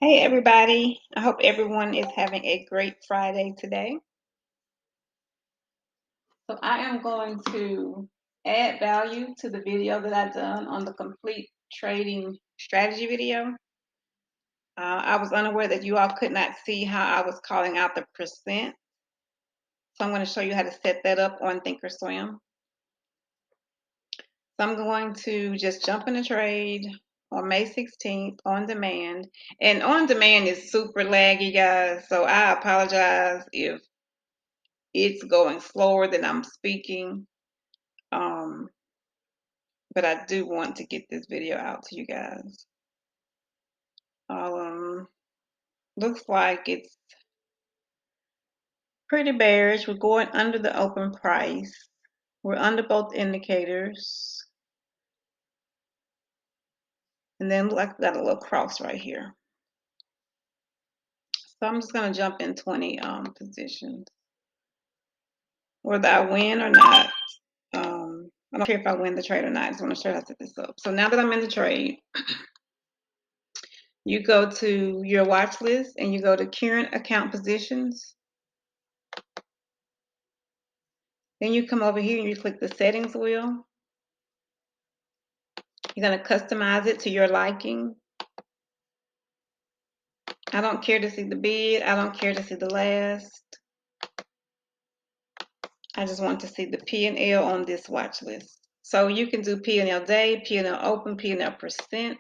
Hey everybody, I hope everyone is having a great Friday today. So I am going to add value to the video that I've done on the complete trading strategy video. I was unaware that you all could not see how I was calling out the percent. So I'm going to show you how to set that up on Thinkorswim. So I'm going to just jump in a trade on May 16th on demand. And on demand is super laggy, guys. So I apologize if it's going slower than I'm speaking. But I do want to get this video out to you guys. Looks like it's pretty bearish. We're going under the open price. We're under both indicators. And then look like we got a little cross right here. So I'm just gonna jump in 20 positions. Whether I win or not, I don't care if I win the trade or not. I just want to show you how to set this up. So now that I'm in the trade, you go to your watch list and you go to current account positions. Then you come over here and you click the settings wheel. You're going to customize it to your liking. I don't care to see the bid. I don't care to see the last. I just want to see the P&L on this watch list. So you can do P&L day, P&L open, P&L percent.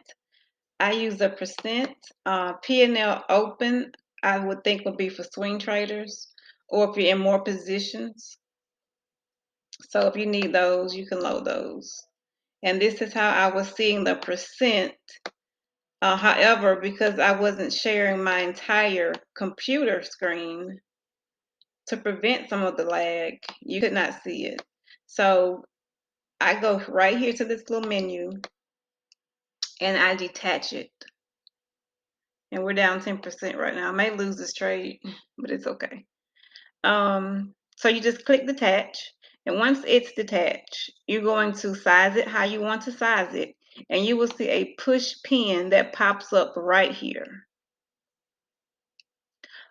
I use the percent. P&L open, I would think would be for swing traders or if you're in more positions. So if you need those, you can load those. And this is how I was seeing the percent. However, because I wasn't sharing my entire computer screen to prevent some of the lag, you could not see it. So I go right here to this little menu and I detach it. And we're down 10% right now. I may lose this trade, but it's okay. So you just click detach. And once it's detached, you're going to size it how you want to size it. And you will see a push pin that pops up right here.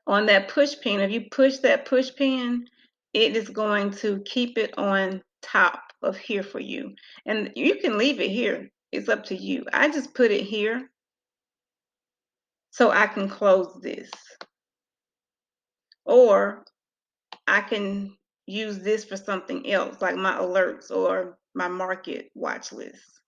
On that push pin, if you push that push pin, it is going to keep it on top of here for you. And you can leave it here. It's up to you. I just put it here so I can close this. Or I can use this for something else, like my alerts or my market watch list.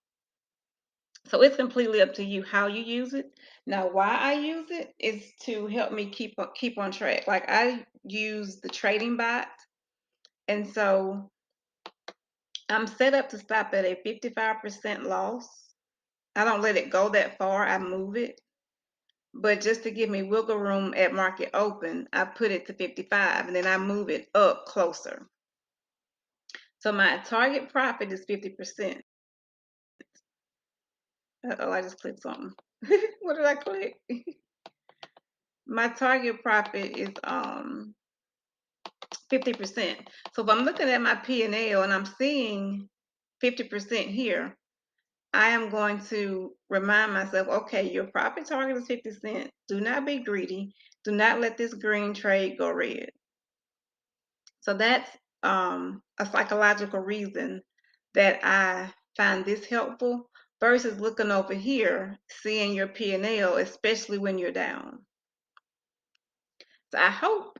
So it's completely up to you how you use it. Now, why I use it is to help me keep on track. Like I use the trading bot, and so I'm set up to stop at a 55% loss. I don't let it go that far. I move it. But just to give me wiggle room at market open, I put it to 55 and then I move it up closer. So my target profit is 50%. Oh, I just clicked something. What did I click? My target profit is 50%. So if I'm looking at my P&L and I'm seeing 50% here, I am going to remind myself, okay, your profit target is 50 cents. Do not be greedy. Do not let this green trade go red. So that's a psychological reason that I find this helpful versus looking over here, seeing your P&L, especially when you're down. So I hope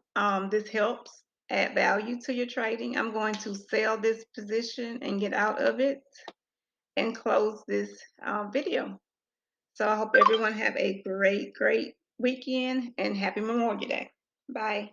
this helps add value to your trading. I'm going to sell this position and get out of it and close this video. So I hope everyone have a great weekend and happy Memorial Day. Bye.